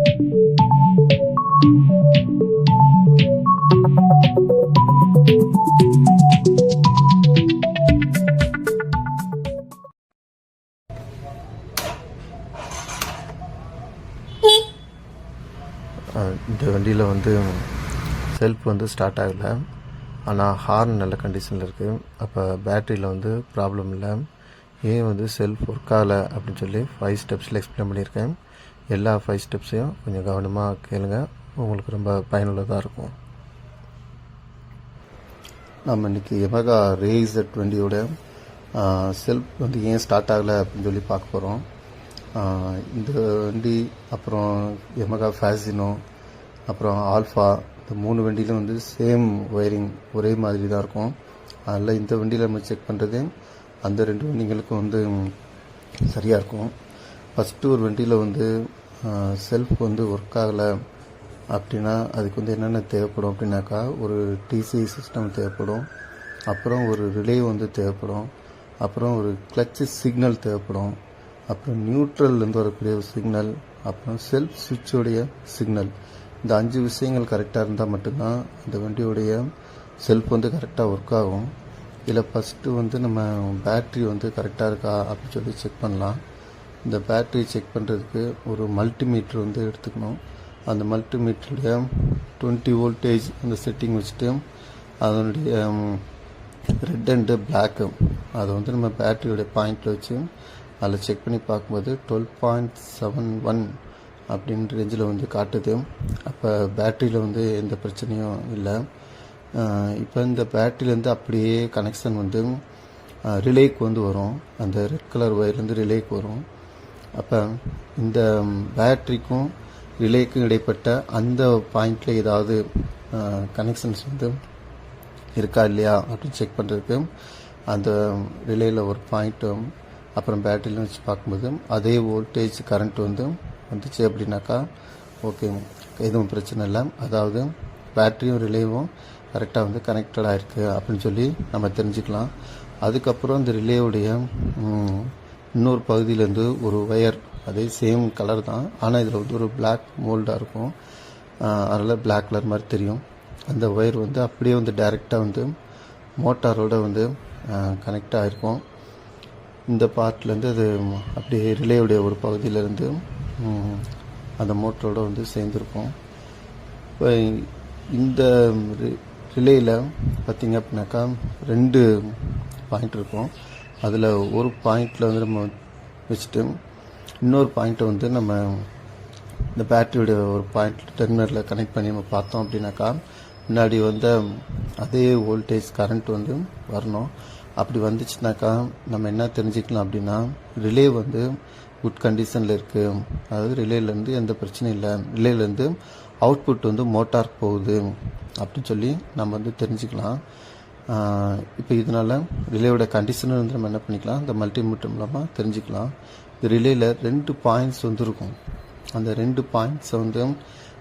இந்த வண்டியில் வந்து செல்ஃப் வந்து ஸ்டார்ட் ஆகலை, ஆனால் ஹார்ன் நல்ல கண்டிஷனில் இருக்குது. அப்போ பேட்டரியில் வந்து ப்ராப்ளம் இல்லை. ஏன் வந்து செல்ஃப் ஒர்க் ஆகலை அப்படின்னு சொல்லி 5 ஸ்டெப்ஸில் எக்ஸ்பிளைன் பண்ணியிருக்கேன். எல்லா 5 ஸ்டெப்ஸையும் கொஞ்சம் கவனமாக கேளுங்க, உங்களுக்கு ரொம்ப பயனுள்ளதாக இருக்கும். நம்ம இன்றைக்கி எமகா ரேசர் 20யோட செல்ஃப் வந்து ஏன் ஸ்டார்ட் ஆகலை அப்படின்னு சொல்லி பார்க்க போகிறோம். இந்த வண்டி, அப்புறம் எமகா ஃபேசினோ, அப்புறம் ஆல்ஃபா, இந்த 3 வண்டியிலும் வந்து சேம் ஒயரிங் ஒரே மாதிரி தான் இருக்கும். அதில் இந்த வண்டியில் நம்ம செக் பண்ணுறது அந்த 2 வண்டிகளுக்கும் வந்து சரியாக இருக்கும். ஃபஸ்ட்டு ஒரு வண்டியில் வந்து செல்ஃப் வந்து ஒர்க் ஆகலை அப்படின்னா அதுக்கு வந்து என்னென்ன தேவைப்படும் அப்படின்னாக்கா, ஒரு டிசி சிஸ்டம் தேவைப்படும், அப்புறம் ஒரு ரிலே வந்து தேவைப்படும், அப்புறம் ஒரு கிளட்ச் சிக்னல் தேவைப்படும், அப்புறம் நியூட்ரல்லேருந்து வரக்கூடிய ஒரு சிக்னல், அப்புறம் செல்ஃப் சுவிட்சோடைய சிக்னல். இந்த 5 விஷயங்கள் கரெக்டாக இருந்தால் மட்டும்தான் இந்த வண்டியோடைய செல்ஃப் வந்து கரெக்டாக ஒர்க் ஆகும். இதில் ஃபஸ்ட்டு வந்து நம்ம பேட்ரி வந்து கரெக்டாக இருக்கா அப்படின்னு சொல்லி செக் பண்ணலாம். இந்த பேட்ரி செக் பண்ணுறதுக்கு ஒரு மல்டிமீட்டர் வந்து எடுத்துக்கணும். அந்த மல்டிமீட்டருடைய 20 வோல்டேஜ் அந்த செட்டிங் வச்சுட்டு அதனுடைய ரெட் அண்டு பிளாக்கு அதை வந்து நம்ம பேட்டரியோடைய பாயிண்டில் வச்சு அதில் செக் பண்ணி பார்க்கும்போது 12.71 அப்படின்ற ரேஞ்சில் வந்து காட்டுது. அப்போ பேட்டரியில் வந்து எந்த பிரச்சனையும் இல்லை. இப்போ இந்த பேட்டரியிலேருந்து அப்படியே கனெக்ஷன் வந்து ரிலேக்கு வந்து வரும். அந்த ரெட் கலர் ஒயர்லேருந்து ரிலேக்கு வரும். அப்போ இந்த பேட்டரிக்கும் ரிலேக்கும் இடைப்பட்ட அந்த பாயிண்டில் ஏதாவது கனெக்ஷன்ஸ் வந்து இருக்கா இல்லையா அப்படின்னு செக் பண்ணுறதுக்கு அந்த ரிலேயில் ஒரு பாயிண்ட்டும் அப்புறம் பேட்டரியில் வச்சு பார்க்கும்போது அதே வோல்டேஜ் கரண்ட் வந்து வந்துச்சு அப்படின்னாக்கா ஓகே, எதுவும் பிரச்சனை இல்லை. அதாவது பேட்டரியும் ரிலேவும் கரெக்டாக வந்து கனெக்டடாக இருக்குது அப்படின்னு சொல்லி நம்ம தெரிஞ்சுக்கலாம். அதுக்கப்புறம் இந்த ரிலேவுடைய இன்னொரு பகுதியிலேருந்து ஒரு ஒயர், அதே சேம் கலர் தான், ஆனால் இதில் வந்து ஒரு பிளாக் மோல்டாக இருக்கும், அதனால் பிளாக் கலர் மாதிரி தெரியும். அந்த ஒயர் வந்து அப்படியே வந்து டைரெக்டாக வந்து மோட்டாரோட வந்து கனெக்ட் ஆகிருக்கும். இந்த பார்ட்லேருந்து அது அப்படியே ரிலேவுடைய ஒரு பகுதியிலேருந்து அந்த மோட்டரோட வந்து சேர்ந்துருக்கும். இப்போ இந்த ரிலேயில் பார்த்திங்க அப்படின்னாக்கா 2 பாயிண்ட் இருக்கும். அதில் ஒரு பாயிண்டில் வந்து நம்ம வச்சுட்டு இன்னொரு பாயிண்ட்டை வந்து நம்ம இந்த பேட்டரியோடைய ஒரு பாயிண்ட் டெர்மினலில் கனெக்ட் பண்ணி நம்ம பார்த்தோம் அப்படின்னாக்கா முன்னாடி வந்து அதே வோல்டேஜ் கரண்ட் வந்து வரணும். அப்படி வந்துச்சுனாக்கா நம்ம என்ன தெரிஞ்சுக்கலாம் அப்படின்னா, ரிலே வந்து குட் கண்டிஷனில் இருக்குது, அதாவது ரிலேலேருந்து எந்த பிரச்சனையும் இல்லை, ரிலேலேருந்து அவுட்புட் வந்து மோட்டாருக்கு போகுது அப்படின்னு சொல்லி நம்ம வந்து தெரிஞ்சுக்கலாம். இப்போ இதனால் ரிலேயோட கண்டிஷனை வந்து நம்ம என்ன பண்ணிக்கலாம், இந்த மல்டிமீட்டர் மூலமாக தெரிஞ்சுக்கலாம். இந்த ரிலேயில் 2 பாயிண்ட்ஸ் வந்து இருக்கும். அந்த 2 பாயிண்ட்ஸை வந்து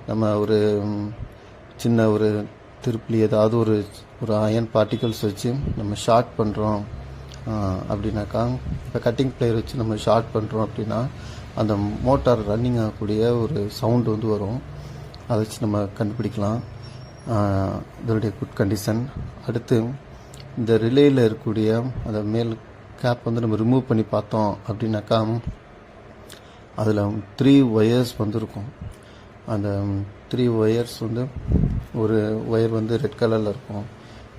நம்ம ஒரு சின்ன ஒரு திருப்பி ஏதாவது ஒரு அயன் பார்ட்டிகல்ஸ் வச்சு நம்ம ஷார்ட் பண்ணுறோம் அப்படின்னாக்கா, இப்போ கட்டிங் பிளேயர் வச்சு நம்ம ஷார்ட் பண்ணுறோம் அப்படின்னா அந்த மோட்டார் ரன்னிங் ஆகக்கூடிய ஒரு சவுண்டு வந்து வரும். அதை வச்சு நம்ம கண்டுபிடிக்கலாம் இதனுடைய குட் கண்டிஷன். அடுத்து இந்த ரிலேயில் இருக்கக்கூடிய அந்த மேல் கேப் வந்து நம்ம ரிமூவ் பண்ணி பார்த்தோம் அப்படின்னாக்கா அதில் 3 ஒயர்ஸ் வந்துருக்கும். அந்த 3 ஒயர்ஸ் வந்து ஒரு ஒயர் வந்து ரெட் கலரில் இருக்கும்,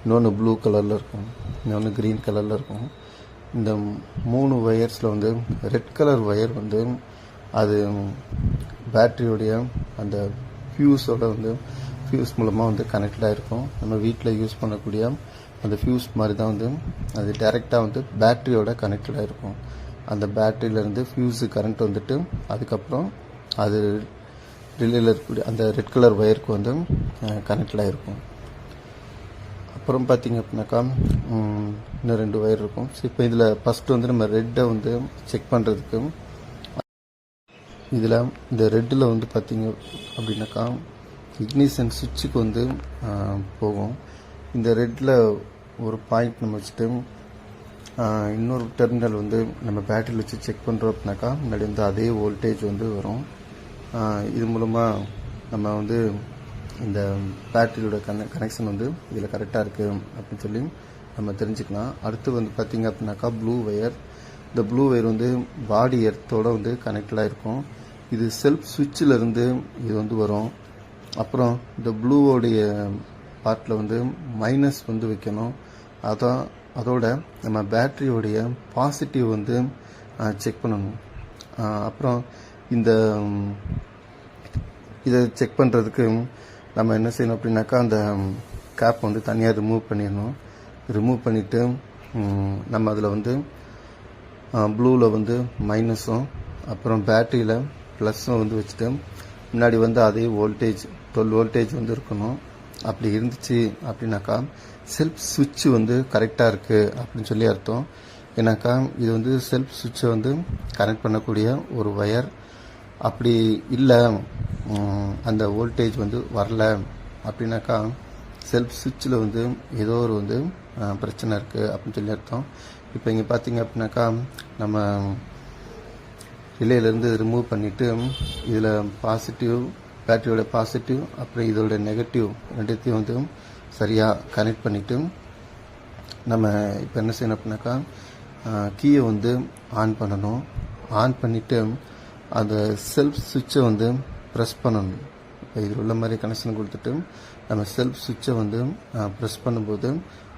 இன்னொன்று ப்ளூ கலரில் இருக்கும், இன்னொன்று க்ரீன் கலரில் இருக்கும். இந்த 3 ஒயர்ஸில் வந்து ரெட் கலர் ஒயர் வந்து அது பேட்டரியோடைய அந்த ஃபியூஸோட வந்து ஃபியூஸ் மூலமாக வந்து கனெக்டடாக இருக்கும். நம்ம வீட்டில் யூஸ் பண்ணக்கூடிய அந்த ஃபியூஸ் மாதிரி தான் வந்து அது டைரெக்டாக வந்து பேட்டரியோட கனெக்டடாக இருக்கும். அந்த பேட்டரியிலேருந்து ஃபியூஸு கரண்ட் வந்துட்டு அதுக்கப்புறம் அது ரிலேயில் இருக்கக்கூடிய அந்த ரெட் கலர் ஒயருக்கு வந்து கனெக்டடாக இருக்கும். அப்புறம் பார்த்திங்க அப்படின்னாக்கா இன்னும் 2 ஒயர் இருக்கும். இப்போ இதில் ஃபஸ்ட்டு வந்து நம்ம ரெட்டை வந்து செக் பண்ணுறதுக்கு இதில் இந்த ரெட்டில் வந்து பார்த்திங்க அப்படின்னாக்கா இக்னிஷன் சுவிட்சுக்கு வந்து போகும். இந்த ரெட்டில் ஒரு பாயிண்ட் நம்ம வச்சுட்டு இன்னொரு டெர்மினல் வந்து நம்ம பேட்டரியில் வச்சு செக் பண்ணுறோம் அப்படின்னாக்கா முன்னாடி வந்து அதே வோல்டேஜ் வந்து வரும். இது மூலமாக நம்ம வந்து இந்த பேட்டரியோட கனெக்ஷன் வந்து இதில் கரெக்டாக இருக்குது அப்படின்னு சொல்லி நம்ம தெரிஞ்சுக்கலாம். அடுத்து வந்து பார்த்திங்க அப்படின்னாக்கா ப்ளூ ஒயர். இந்த ப்ளூ ஒயர் வந்து பாடி எர்த்தோட வந்து கனெக்டடாக இருக்கும். இது செல்ஃப் சுவிட்சில் இருந்து இது வந்து வரும். அப்புறம் இந்த ப்ளூவோடைய பார்ட்டில் வந்து மைனஸ் வந்து வைக்கணும். அதோட நம்ம பேட்டரியோடைய பாசிட்டிவ் வந்து செக் பண்ணணும். அப்புறம் இதை செக் பண்ணுறதுக்கு நம்ம என்ன செய்யணும் அப்படின்னாக்கா அந்த கேப் வந்து தனியாக ரிமூவ் பண்ணிடணும். ரிமூவ் பண்ணிவிட்டு நம்ம அதில் வந்து ப்ளூவில் வந்து மைனஸும் அப்புறம் பேட்டரியில் ப்ளஸ்ஸும் வந்து வச்சுட்டு முன்னாடி வந்து அதே வோல்டேஜ் 12 வோல்டேஜ் வந்து இருக்கணும். அப்படி இருந்துச்சு அப்படின்னாக்கா செல்ஃப் சுவிட்ச் வந்து கரெக்டாக இருக்குது அப்படின்னு சொல்லி அர்த்தம். ஏன்னாக்கா இது வந்து செல்ஃப் சுவிட்சை வந்து கனெக்ட் பண்ணக்கூடிய ஒரு ஒயர். அப்படி இல்லை அந்த வோல்டேஜ் வந்து வரல அப்படின்னாக்கா செல்ஃப் சுவிட்சில் வந்து ஏதோ ஒரு வந்து பிரச்சனை இருக்குது அப்படின்னு சொல்லி அர்த்தம். இப்போ இங்கே பார்த்தீங்க அப்படின்னாக்கா நம்ம ரிலேலேருந்து ரிமூவ் பண்ணிவிட்டு இதில் பாசிட்டிவ், பேட்டரியோட பாசிட்டிவ் அப்புறம் இதோட நெகட்டிவ் ரெண்டுத்தையும் வந்து சரியாக கனெக்ட் பண்ணிவிட்டு நம்ம இப்போ என்ன செய்யணும் அப்படின்னாக்கா கீயை வந்து ஆன் பண்ணணும். ஆன் பண்ணிவிட்டு அந்த செல்ஃப் சுவிட்சை வந்து ப்ரெஸ் பண்ணணும். இப்போ இதில் உள்ள மாதிரி கனெக்ஷன் கொடுத்துட்டு நம்ம செல்ஃப் சுவிட்சை வந்து ப்ரெஸ் பண்ணும்போது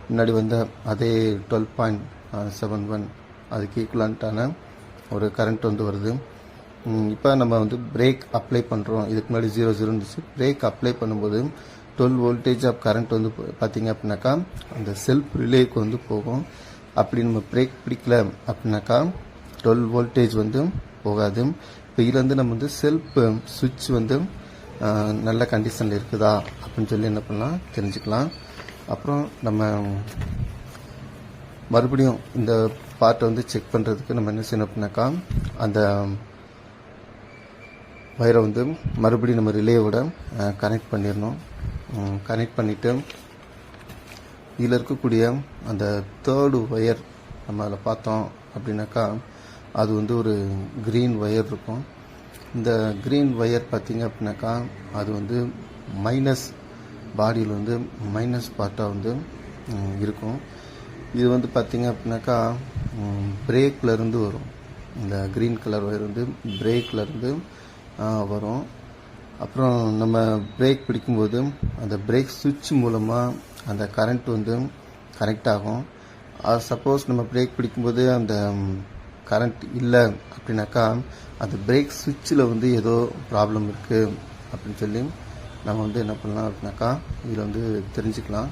முன்னாடி வந்து அதே 12.71 அதுக்கு ஈக்குவலண்ட்டான ஒரு கரண்ட் வந்து வருது. இப்போ நம்ம வந்து பிரேக் அப்ளை பண்ணுறோம். இதுக்கு முன்னாடி 0 இருந்துச்சு. பிரேக் அப்ளை பண்ணும்போது 12 வோல்டேஜ் ஆஃப் கரண்ட் வந்து பார்த்திங்க அப்படின்னாக்கா அந்த செல்ஃப் ரிலேக்கு வந்து போகும். அப்படி நம்ம பிரேக் பிடிக்கல அப்படின்னாக்கா 12 வோல்டேஜ் வந்து போகாது. இப்போ இதுலேருந்து நம்ம வந்து செல்ஃப் சுவிட்ச் வந்து நல்ல கண்டிஷனில் இருக்குதா அப்படின்னு சொல்லி என்ன பண்ணலாம் தெரிஞ்சுக்கலாம். அப்புறம் நம்ம மறுபடியும் இந்த பார்ட்டை வந்து செக் பண்ணுறதுக்கு நம்ம என்ன செய்யணும் அப்படின்னாக்கா அந்த வயரை வந்து மறுபடியும் நம்ம ரிலேயோட கனெக்ட் பண்ணிடணும். கனெக்ட் பண்ணிவிட்டு இதில் இருக்கக்கூடிய அந்த தேர்டு ஒயர் நம்ம அதில் பார்த்தோம் அப்படின்னாக்கா அது வந்து ஒரு க்ரீன் ஒயர் இருக்கும். இந்த க்ரீன் ஒயர் பார்த்திங்க அப்படின்னாக்கா அது வந்து மைனஸ் பாடியில் வந்து மைனஸ் பார்ட்டாக வந்து இருக்கும். இது வந்து பார்த்திங்க அப்படின்னாக்கா பிரேக்லேருந்து வரும். இந்த க்ரீன் கலர் ஒயர் வந்து பிரேக்லேருந்து வரும். அப்புறம் நம்ம பிரேக் பிடிக்கும்போது அந்த பிரேக் சுவிட்ச் மூலமாக அந்த கரண்ட் வந்து கனெக்ட் ஆகும். சப்போஸ் நம்ம பிரேக் பிடிக்கும்போது அந்த கரண்ட் இல்லை அப்படின்னாக்கா அந்த பிரேக் சுவிட்சில் வந்து ஏதோ ப்ராப்ளம் இருக்குது அப்படின்னு சொல்லி நம்ம வந்து என்ன பண்ணலாம் அப்படின்னாக்கா இதில் வந்து தெரிஞ்சுக்கலாம்.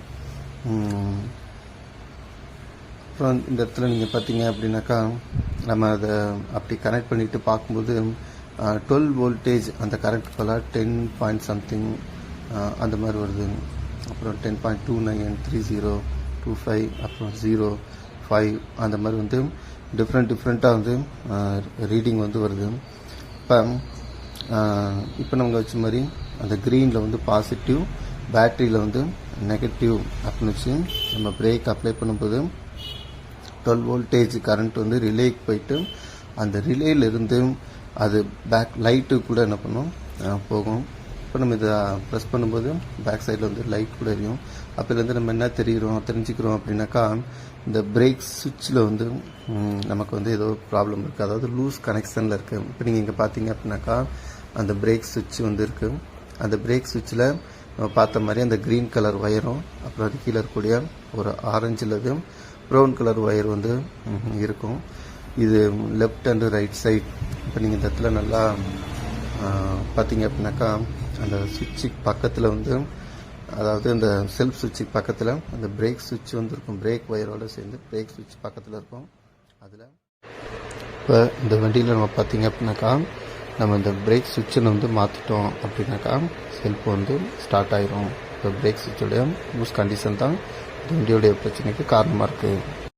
அப்புறம் இந்த இடத்துல நீங்கள் பார்த்தீங்க அப்படின்னாக்கா நம்ம அதை அப்படி கனெக்ட் பண்ணிவிட்டு பார்க்கும்போது 12 வோல்டேஜ் அந்த கரண்ட் பதிலாக 10 பாயிண்ட் சம்திங் அந்த மாதிரி வருது. அப்புறம் 10.29, 30, 25, அப்புறம் 0.5 அந்த மாதிரி வந்து டிஃப்ரெண்ட்டாக வந்து ரீடிங் வந்து வருது. இப்போ நம்ம வச்ச மாதிரி அந்த க்ரீனில் வந்து பாசிட்டிவ், பேட்டரியில் வந்து நெகட்டிவ் அப்படின்னு வச்சு நம்ம பிரேக் அப்ளை பண்ணும்போது 12 வோல்டேஜ் கரண்ட் வந்து ரிலேக்கு போயிட்டு அந்த ரிலேயிலிருந்து அது பேக் லைட்டு கூட என்ன பண்ணும் போகும். இப்போ நம்ம இதை ப்ரெஸ் பண்ணும்போது பேக் சைடில் வந்து லைட் கூட எரியும். அப்போலேருந்து நம்ம என்ன தெரிஞ்சுக்கிறோம் அப்படின்னாக்கா இந்த பிரேக் சுவிட்சில் வந்து நமக்கு வந்து ஏதோ ப்ராப்ளம் இருக்குது, அதாவது லூஸ் கனெக்ஷனில் இருக்குது. இப்போ நீங்கள் இங்கே பார்த்தீங்க அப்படின்னாக்கா அந்த பிரேக் சுவிட்ச் வந்து இருக்குது. அந்த பிரேக் சுவிட்சில் நம்ம பார்த்த மாதிரி அந்த க்ரீன் கலர் ஒயரும் அப்புறம் அது கீழே இருக்கக்கூடிய ஒரு ஆரஞ்சில் ப்ரௌன் கலர் ஒயர் வந்து இருக்கும். இது லெஃப்ட் அண்டு ரைட் சைட். இப்போ நீங்கள் இந்த இடத்துல நல்லா பார்த்தீங்க அப்படின்னாக்கா அந்த சுவிட்சுக்கு பக்கத்தில் வந்து, அதாவது அந்த செல்ஃப் சுவிட்சுக்கு பக்கத்தில் அந்த பிரேக் சுவிட்ச் வந்து இருக்கும். பிரேக் ஒயரோடு சேர்ந்து பிரேக் சுவிட்ச் பக்கத்தில் இருக்கும். அதில் இப்போ இந்த வண்டியில் நம்ம பார்த்தீங்க அப்படின்னாக்கா நம்ம இந்த பிரேக் சுவிட்சை வந்து மாற்றிட்டோம் அப்படின்னாக்கா செல்ஃப் வந்து ஸ்டார்ட் ஆயிரும். இப்போ பிரேக் சுவிட்சோடைய லூஸ் கண்டிஷன் தான் இந்த வண்டியோடைய பிரச்சனைக்கு காரணமாக இருக்குது.